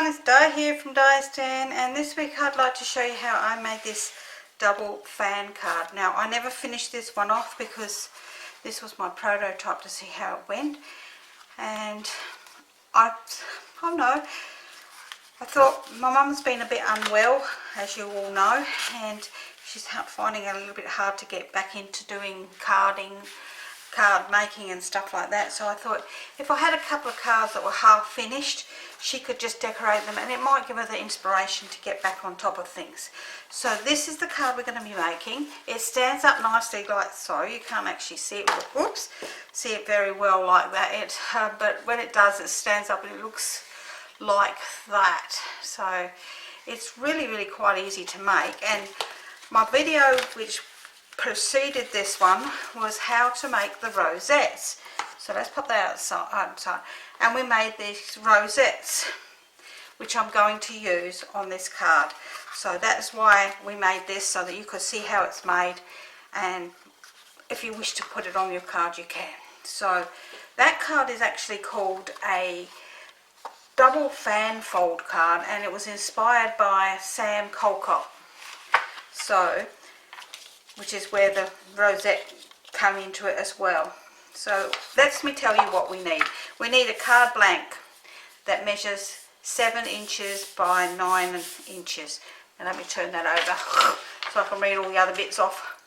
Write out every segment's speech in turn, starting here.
everyone, it's Di here from Diane, and this week I'd like to show you how I made this double fan card. Now I never finished this one off because this was my prototype to see how it went, and I don't know, I thought my mum's been a bit unwell, as you all know, and she's finding it a little bit hard to get back into doing carding, card making and stuff like that. So I thought if I had a couple of cards that were half finished, she could just decorate them and it might give her the inspiration to get back on top of things. So this is the card we're going to be making. It stands up nicely like so. You can't actually see it, whoops, see it very well like that. But when it does, it stands up and it looks like that. So it's really quite easy to make, and my video which preceded this one was how to make the rosettes. So let's pop that outside. And we made these rosettes which I'm going to use on this card. So that's why we made this, so that you could see how it's made, and if you wish to put it on your card you can. So that card is actually called a double fan fold card, and it was inspired by Sam Colcott. So which is where the rosette come into it as well. So let me tell you what we need. We need a card blank that measures 7 inches by 9 inches. And let me turn that over so I can read all the other bits off.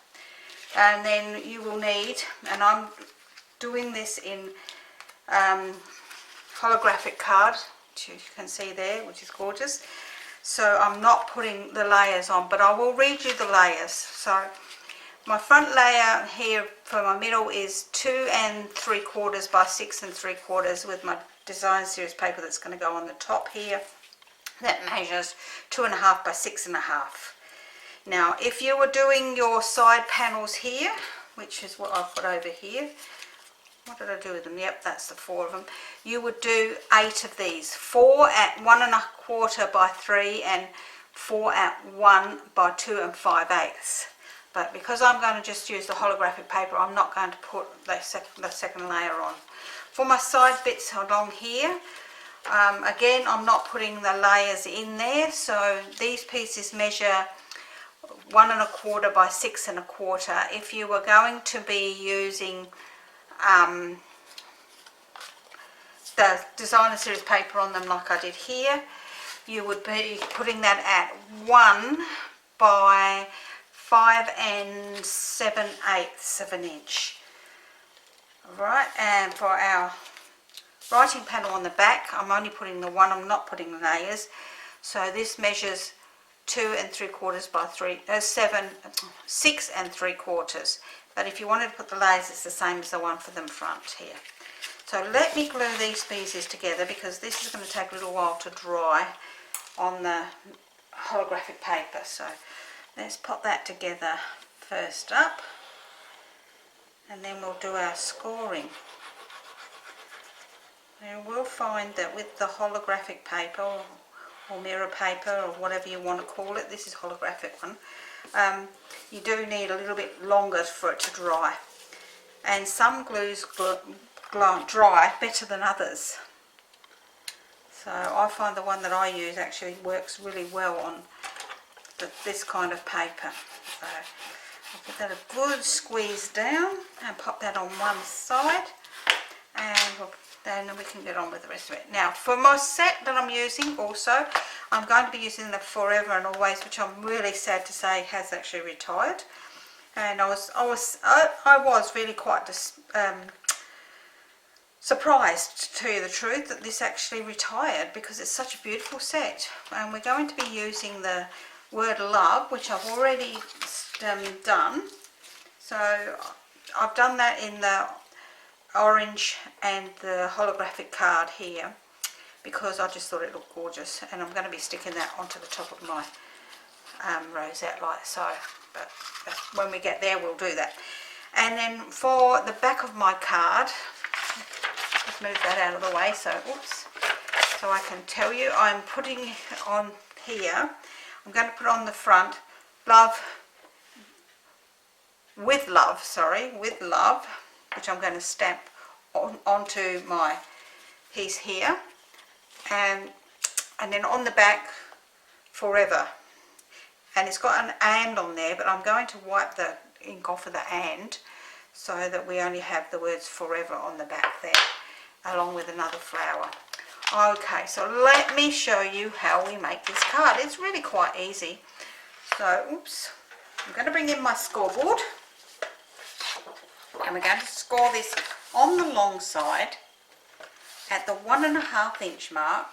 And then you will need, and I'm doing this in holographic card, which you can see there, which is gorgeous. So I'm not putting the layers on, but I will read you the layers. So my front layer here for my middle is 2 3/4 by 6 3/4 with my design series paper that's going to go on the top here. That measures 2.5 by 6.5. Now if you were doing your side panels here, which is what I've got over here, what did I do with them? Yep, that's the 4 of them. You would do 8 of these, 4 at 1 1/4 by 3 and 4 at 1 by 2 5/8. But because I'm going to just use the holographic paper, I'm not going to put the second layer on. For my side bits along here, again, I'm not putting the layers in there. So these pieces measure 1 1/4 by 6 1/4. If you were going to be using the designer series paper on them like I did here, you would be putting that at 1 by 5 7/8 of an inch. Right, and for our writing panel on the back, I'm only putting the 1, I'm not putting the layers. So this measures 2 3/4 by 6 3/4. But if you wanted to put the layers, it's the same as the one for the front here. So let me glue these pieces together because this is going to take a little while to dry on the holographic paper. So let's pop that together first up, and then we'll do our scoring. And we'll find that with the holographic paper or mirror paper or whatever you want to call it, this is holographic one, you do need a little bit longer for it to dry. And some glues dry better than others. So I find the one that I use actually works really well on this kind of paper. So I'll give that a good squeeze down and pop that on one side, and then we can get on with the rest of it. Now for my set that I'm using also, I'm going to be using the Forever and Always, which I'm really sad to say has actually retired. And I was really quite surprised, to tell you the truth, that this actually retired, because it's such a beautiful set. And we're going to be using the word love, which I've already done. So I've done that in the orange and the holographic card here because I just thought it looked gorgeous, and I'm going to be sticking that onto the top of my rosette like so. But when we get there we'll do that. And then for the back of my card, let's move that out of the way so I can tell you, I'm putting on here, I'm going to put on the front with love, which I'm going to stamp onto my piece here. And and then on the back, forever. And it's got an and on there, but I'm going to wipe the ink off of the and so that we only have the words forever on the back there, along with another flower. Okay, so let me show you how we make this card. It's really quite easy. So, oops, I'm going to bring in my scoreboard, and we're going to score this on the long side at the 1.5 inch mark,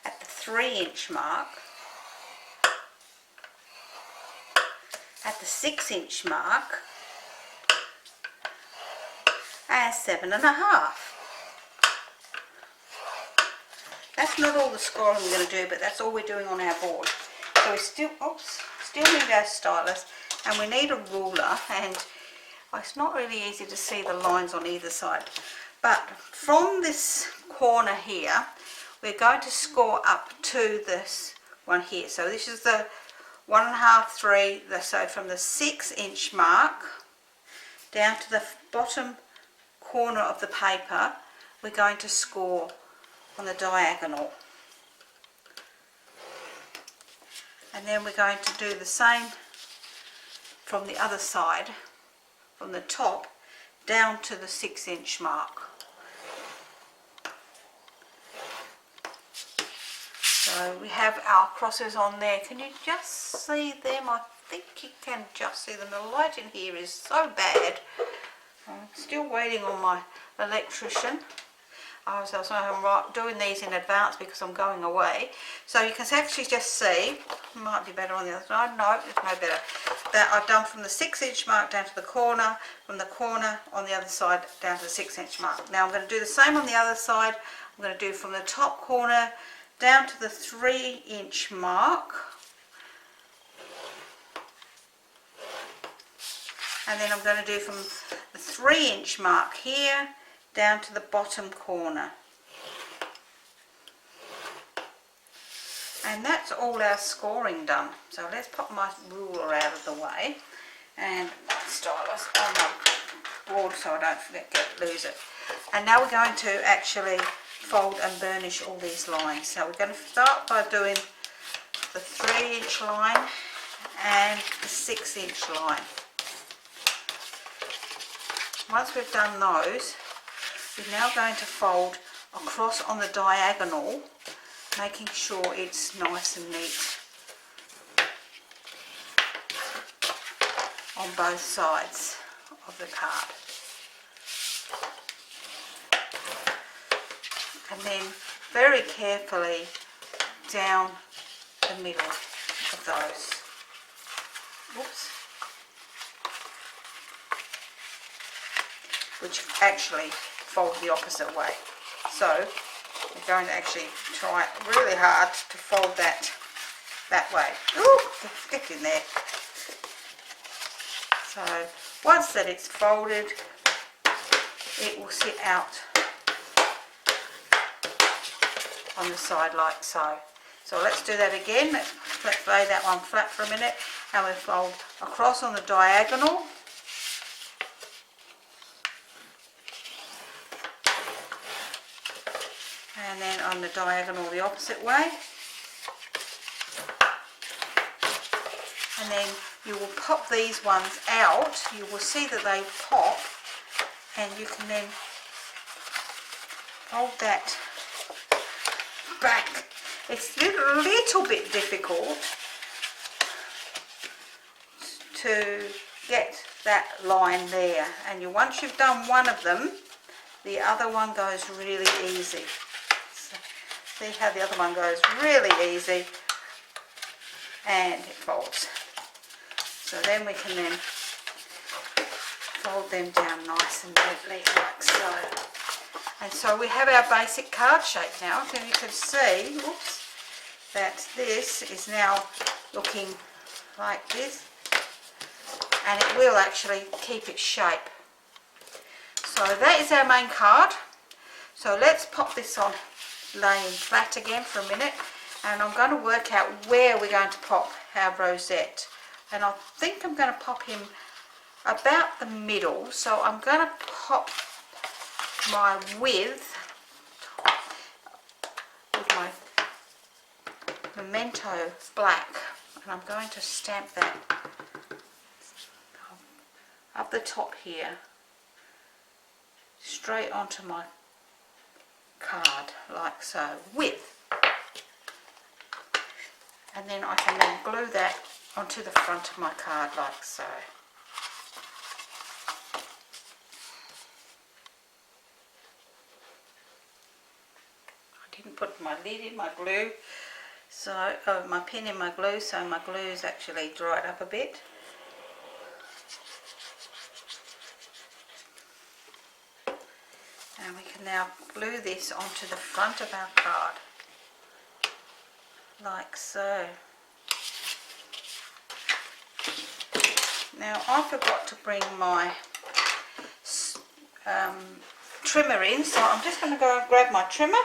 at the 3 inch mark, at the 6 inch mark, and 7.5. That's not all the scoring we're going to do, but that's all we're doing on our board. So we still need our stylus, and we need a ruler, and it's not really easy to see the lines on either side. But from this corner here, we're going to score up to this one here. So this is the 1.5, 3, so from the 6 inch mark down to the bottom corner of the paper, we're going to score on the diagonal. And then we're going to do the same from the other side, from the top down to the 6 inch mark. So we have our crosses on there. Can you just see them? I think you can just see them. The light in here is so bad. I'm still waiting on my electrician. I'm doing these in advance because I'm going away. So you can actually just see, might be better on the other side. No, it's no better. That I've done from the 6 inch mark down to the corner, from the corner on the other side down to the 6 inch mark. Now I'm going to do the same on the other side. I'm going to do from the top corner down to the 3 inch mark. And then I'm going to do from the 3 inch mark here down to the bottom corner. And that's all our scoring done. So let's pop my ruler out of the way and my stylus on my board so I don't lose it. And now we're going to actually fold and burnish all these lines. So we're going to start by doing the 3 inch line and the 6 inch line. Once we've done those, we're now going to fold across on the diagonal, making sure it's nice and neat on both sides of the card. And then very carefully down the middle of those. Whoops. Which actually fold the opposite way. So we're going to actually try really hard to fold that way. Ooh, get in there. So once that it's folded, it will sit out on the side like so. So let's do that again. Let's lay that one flat for a minute, and we fold across on the diagonal. And then on the diagonal the opposite way. And then you will pop these ones out. You will see that they pop, and you can then fold that back. It's a little bit difficult to get that line there, and once you've done one of them, the other one goes really easy. See how the other one goes really easy, and it folds. So then we can then fold them down nice and neatly like so. And so we have our basic card shape now, and you can see, oops, that this is now looking like this, and it will actually keep its shape. So that is our main card. So let's pop this on laying flat again for a minute, and I'm going to work out where we're going to pop our rosette, and I think I'm going to pop him about the middle. So I'm going to pop my width Memento black, and I'm going to stamp that up the top here, straight onto my card, like so, and then I can then glue that onto the front of my card, like so. I didn't put my lid in my glue, so my pin in my glue, so my glue's actually dried up a bit. And we can now glue this onto the front of our card, like so. Now I forgot to bring my trimmer in, so I'm just going to go and grab my trimmer.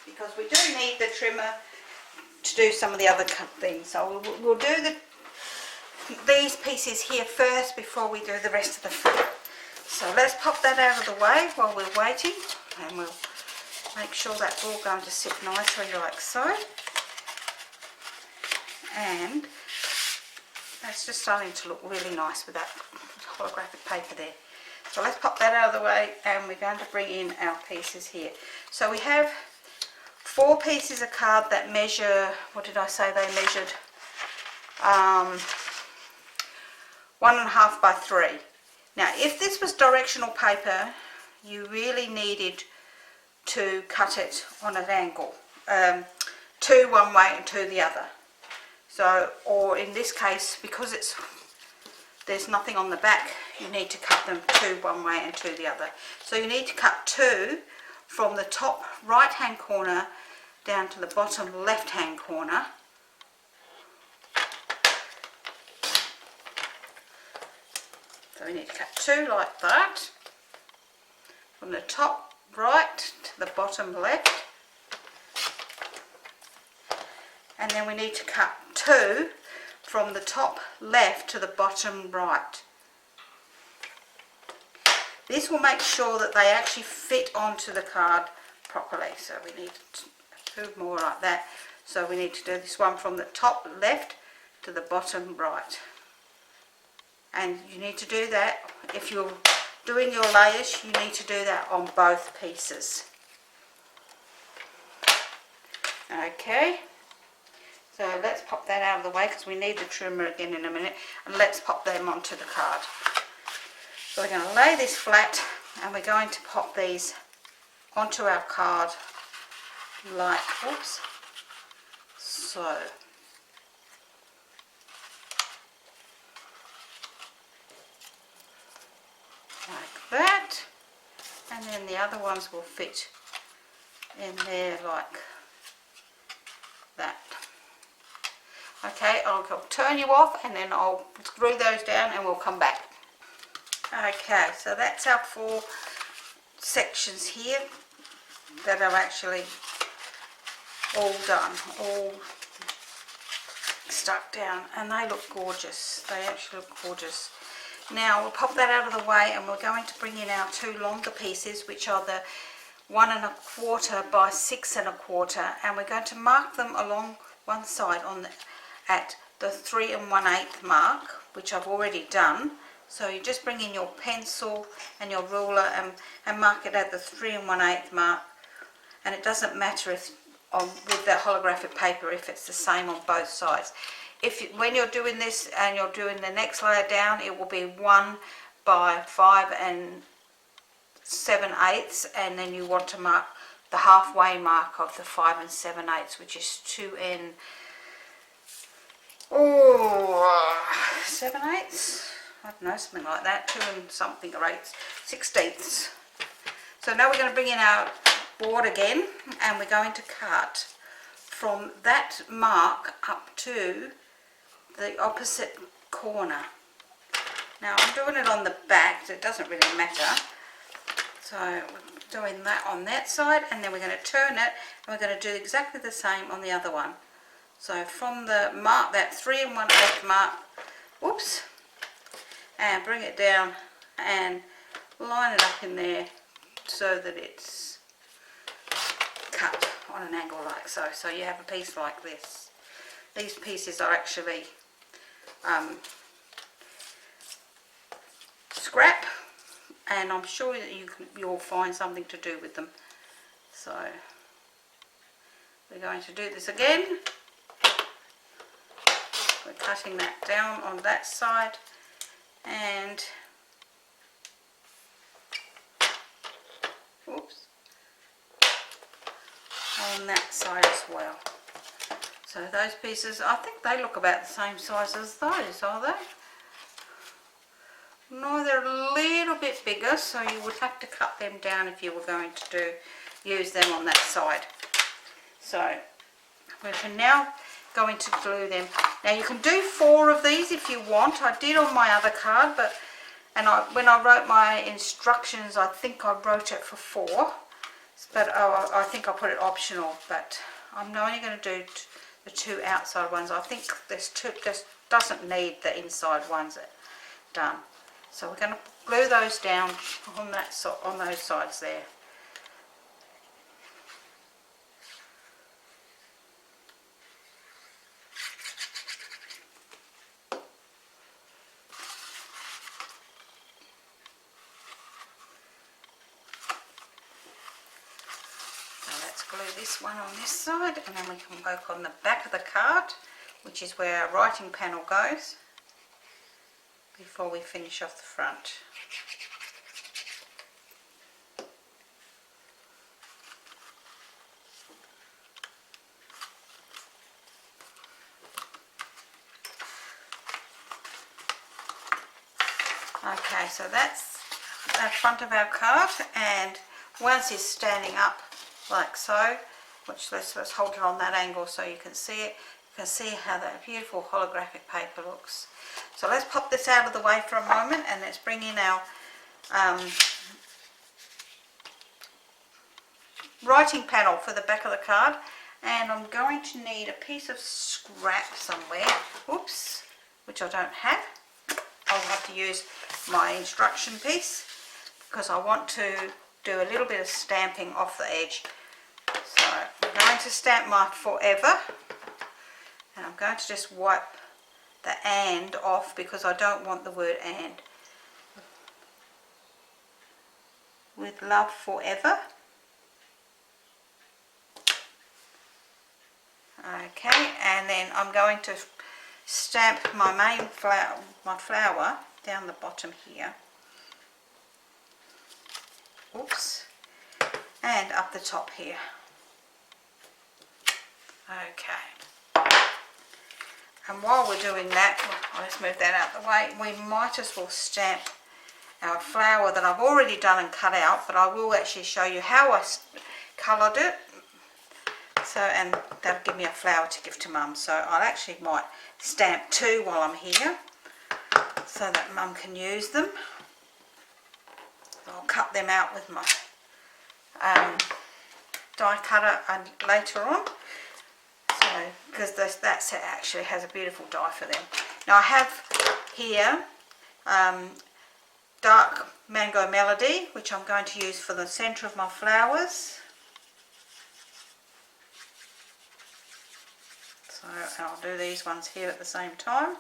Because we do need the trimmer to do some of the other things. So we'll do these pieces here first before we do the rest of the front. So let's pop that out of the way while we're waiting, and we'll make sure that's all going to sit nicely like so. And that's just starting to look really nice with that holographic paper there. So let's pop that out of the way, and we're going to bring in our pieces here. So we have 4 pieces of card that measure, what did I say they measured? 1.5 by 3. Now if this was directional paper, you really needed to cut it on an angle, 2 one way and 2 the other. So, or in this case, because there's nothing on the back, you need to cut them 2 one way and 2 the other. So you need to cut 2 from the top right hand corner down to the bottom left hand corner. So we need to cut 2 like that, from the top right to the bottom left, and then we need to cut 2 from the top left to the bottom right. This will make sure that they actually fit onto the card properly, so we need 2 more like that. So we need to do this one from the top left to the bottom right. And you need to do that, if you're doing your layers, you need to do that on both pieces. Okay, so let's pop that out of the way because we need the trimmer again in a minute, and let's pop them onto the card. So we're going to lay this flat, and we're going to pop these onto our card like, oops, so. Like that, and then the other ones will fit in there like that. Okay, I'll turn you off, and then I'll glue those down, and we'll come back. Okay, so that's our 4 sections here that are actually all done, all stuck down, and they look gorgeous. They actually look gorgeous. Now we'll pop that out of the way, and we're going to bring in our 2 longer pieces, which are the 1 1/4 by 6 1/4, and we're going to mark them along one side at the 3 1/8 mark, which I've already done. So you just bring in your pencil and your ruler and mark it at the 3 1/8 mark, and it doesn't matter if with the holographic paper if it's the same on both sides. When you're doing this and you're doing the next layer down, it will be 1 by 5 7/8, and then you want to mark the halfway mark of the 5 7/8, which is 2 7/8. I don't know, something like that, 2 something or 8/16. So now we're going to bring in our board again, and we're going to cut from that mark up to the opposite corner. Now I'm doing it on the back, so it doesn't really matter. So we're doing that on that side, and then we're going to turn it, and we're going to do exactly the same on the other one. So from the mark, that 3 1/8 mark, whoops, and bring it down and line it up in there so that it's cut on an angle like so. So you have a piece like this. These pieces are actually scrap, and I'm sure that you'll find something to do with them. So we're going to do this again. We're cutting that down on that side, and oops, on that side as well. So those pieces, I think they look about the same size as those, are they? No, they're a little bit bigger, so you would have to cut them down if you were going to use them on that side. So we can now go into glue them. Now you can do 4 of these if you want. I did on my other card, but when I wrote my instructions, I think I wrote it for 4. But I think I put it optional. But I'm only going to do the 2 outside ones. I think this doesn't need the inside ones done. So we're going to glue those down on those sides there. Glue this one on this side, and then we can work on the back of the card, which is where our writing panel goes, before we finish off the front. Okay, so that's the front of our card, and once it's standing up like so, which let's hold it on that angle so you can see it. You can see how that beautiful holographic paper looks. So let's pop this out of the way for a moment, and let's bring in our writing panel for the back of the card. And I'm going to need a piece of scrap somewhere, oops, which I don't have. I'll have to use my instruction piece because I want to do a little bit of stamping off the edge. So I'm going to stamp my forever, and I'm going to just wipe the and off because I don't want the word and. With love forever. Okay, and then I'm going to stamp my main flower down the bottom here. Oops. And up the top here. Okay. And while we're doing that, I'll just move that out of the way, we might as well stamp our flower that I've already done and cut out, but I will actually show you how I coloured it. So, and that'll give me a flower to give to Mum. So I actually might stamp 2 while I'm here, so that Mum can use them. I'll cut them out with my die cutter later on. So, because that set actually has a beautiful die for them. Now I have here dark mango melody, which I'm going to use for the centre of my flowers. So I'll do these ones here at the same time.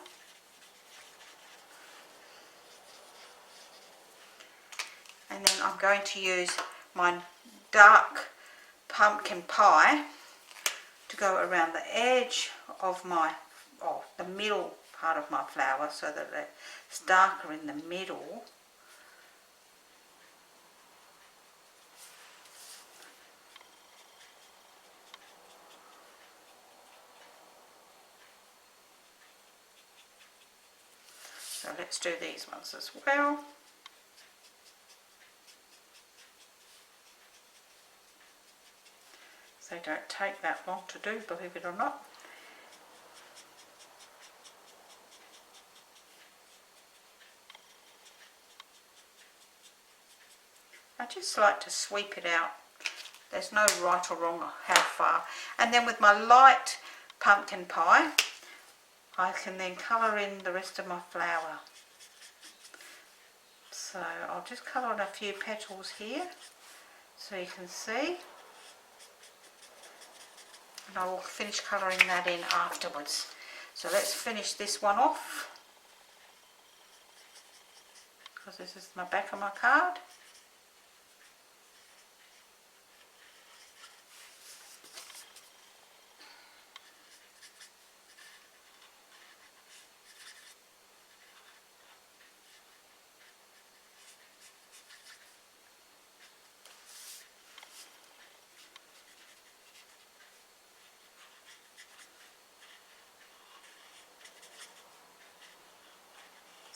And then I'm going to use my dark pumpkin pie to go around the edge of the middle part of my flower, so that it's darker in the middle. So let's do these ones as well. They don't take that long to do, believe it or not. I just like to sweep it out. There's no right or wrong how far. And then with my light pumpkin pie, I can then colour in the rest of my flower. So I'll just colour in a few petals here so you can see. and I will finish colouring that in afterwards. So let's finish this one off, because this is my back of my card.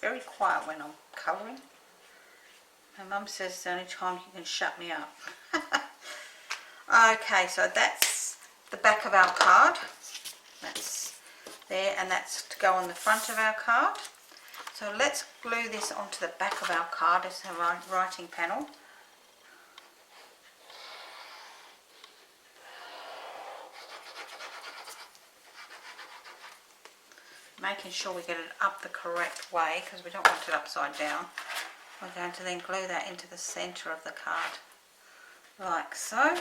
Very quiet when I'm colouring. My mum says it's the only time you can shut me up. Okay, so that's the back of our card. That's there, and that's to go on the front of our card. So let's glue this onto the back of our card as a writing panel. Making sure we get it up the correct way, because we don't want it upside down. We're going to then glue that into the centre of the card, like so.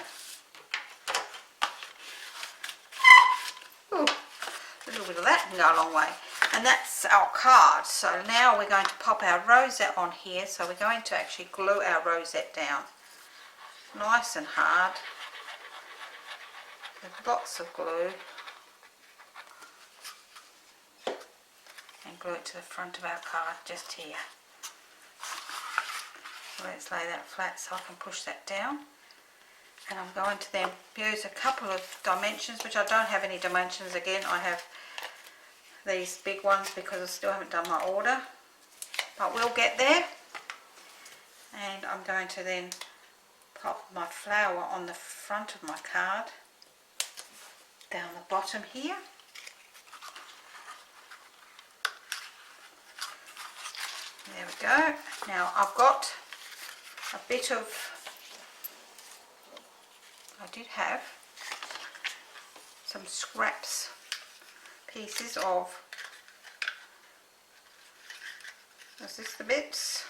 Ooh, a little bit of that can go a long way. And that's our card. So now we're going to pop our rosette on here. So we're going to actually glue our rosette down. Nice and hard. With lots of glue. And glue it to the front of our card, just here. Let's lay that flat so I can push that down. And I'm going to then use a couple of dimensions, which I don't have any dimensions again. I have these big ones because I still haven't done my order. But we'll get there. And I'm going to then pop my flower on the front of my card, down the bottom here. There we go. Now I've got a bit of, I did have some scraps, pieces of, is this the bits?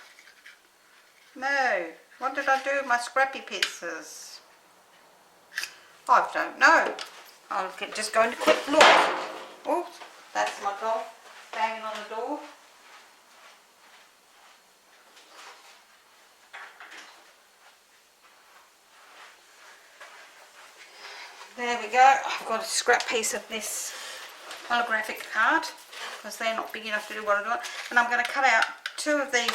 No, what did I do with my scrappy pieces? I don't know. I'll just go and quick look. Oh, that's my dog banging on the door. There we go. I've got a scrap piece of this holographic card because they're not big enough to do what I want. And I'm going to cut out two of these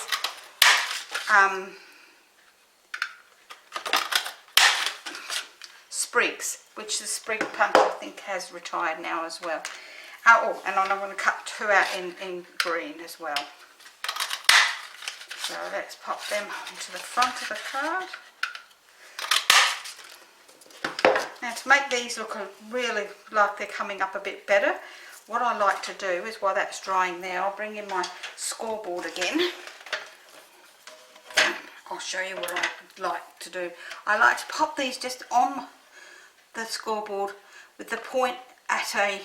sprigs, which the sprig punk I think has retired now as well. Oh, and I'm going to cut two out in green as well. So let's pop them onto the front of the card. Now to make these look really like they're coming up a bit better, what I like to do is while that's drying there, I'll bring in my scoreboard again. I'll show you what I like to do. I like to pop these just on the scoreboard with the point at a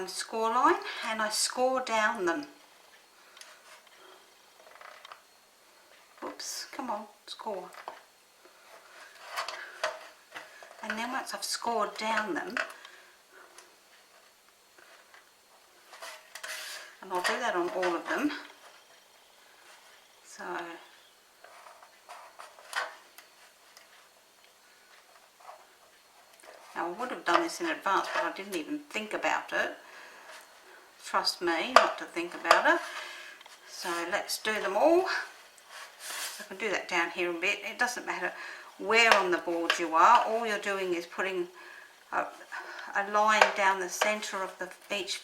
score line, and I score down them. Whoops, come on, score. And then once I've scored down them, and I'll do that on all of them, so now I would have done this in advance, but I didn't even think about it. Trust me not to think about it. So let's do them all. I can do that down here a bit. It doesn't matter where on the board you are. All you're doing is putting a line down the centre of each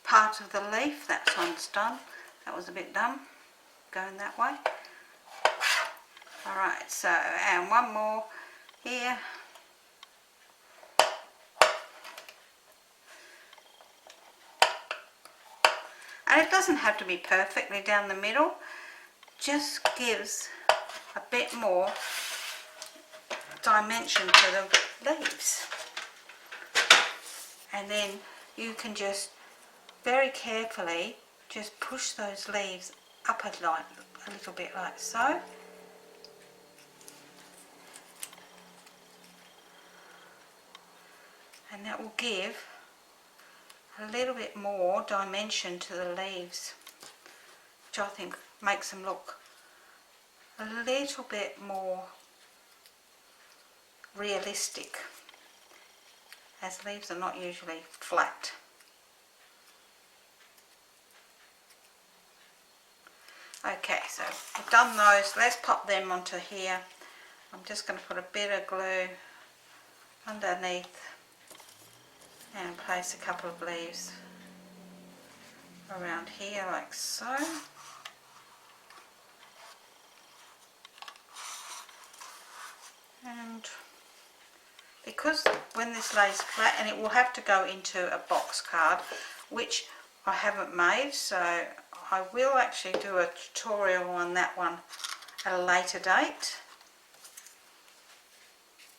part of the leaf. That one's done. That was a bit dumb, going that way. Alright, so, and one more here. And it doesn't have to be perfectly down the middle. Just gives a bit more dimension to the leaves. And then you can just very carefully just push those leaves up a little bit like so. and that will give a little bit more dimension to the leaves, which I think makes them look a little bit more realistic, as leaves are not usually flat. Okay, so I've done those. Let's pop them onto here. I'm just going to put a bit of glue underneath and place a couple of leaves around here like so. And because when this lays flat, and it will have to go into a box card, which I haven't made, so I will actually do a tutorial on that one at a later date.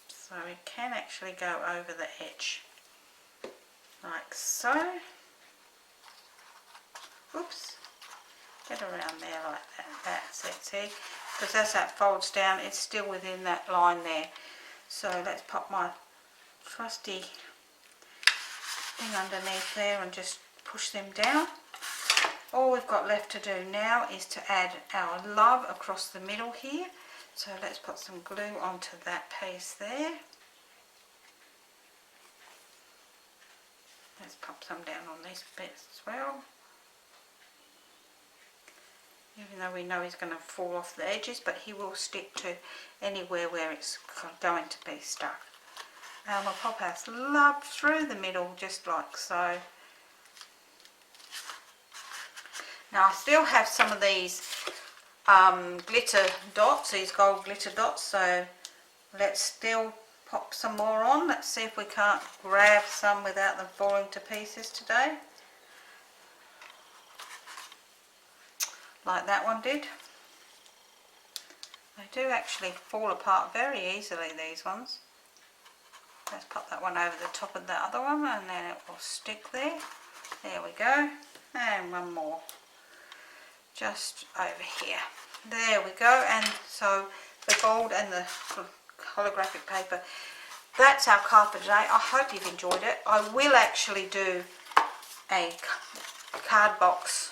So it can actually go over the edge like so. Oops, get around there like that. That's it, see, because as that folds down, it's still within that line there. So let's pop my trusty thing underneath there and just push them down. All we've got left to do now is to add our love across the middle here. So let's put some glue onto that piece there. Let's pop some down on these bits as well. Even though we know he's going to fall off the edges, but he will stick to anywhere where it's going to be stuck. And we'll pop our love through the middle just like so. Now I still have some of these glitter dots, these gold glitter dots, so let's still pop some more on. Let's see if we can't grab some without them falling to pieces today. Like that one did. They do actually fall apart very easily, these ones. Let's pop that one over the top of the other one and then it will stick there. There we go. And one more. Just over here. There we go. And so the gold and the holographic paper, that's our card for today. I hope you've enjoyed it. I will actually do a card box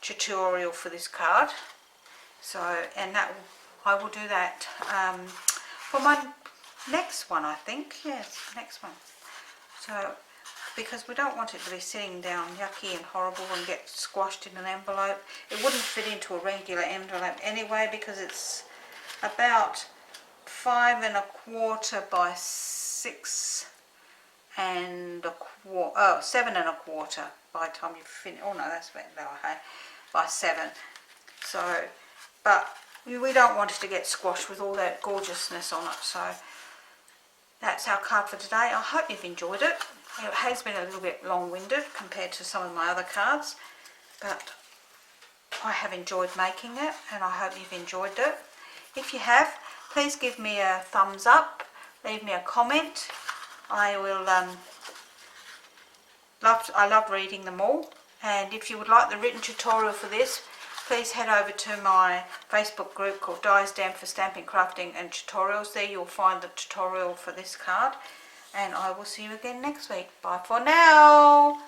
tutorial for this card, so, and that I will do that for my next one, I think. Yes, next one. So because we don't want it to be sitting down yucky and horrible and get squashed in an envelope. It wouldn't fit into a regular envelope anyway, because it's about 5 1/4 by 6 1/4, 7 1/4 by the time you finish. Oh no, that's a bit lower, hey? By 7. So, but we don't want it to get squashed with all that gorgeousness on it. So that's our card for today. I hope you've enjoyed it. It has been a little bit long-winded compared to some of my other cards, but I have enjoyed making it and I hope you've enjoyed it. If you have, please give me a thumbs up, leave me a comment. I will I love reading them all, and if you would like the written tutorial for this, please head over to my Facebook group called Diane for Stamping, Crafting and Tutorials. There you'll find the tutorial for this card, and I will see you again next week. Bye for now.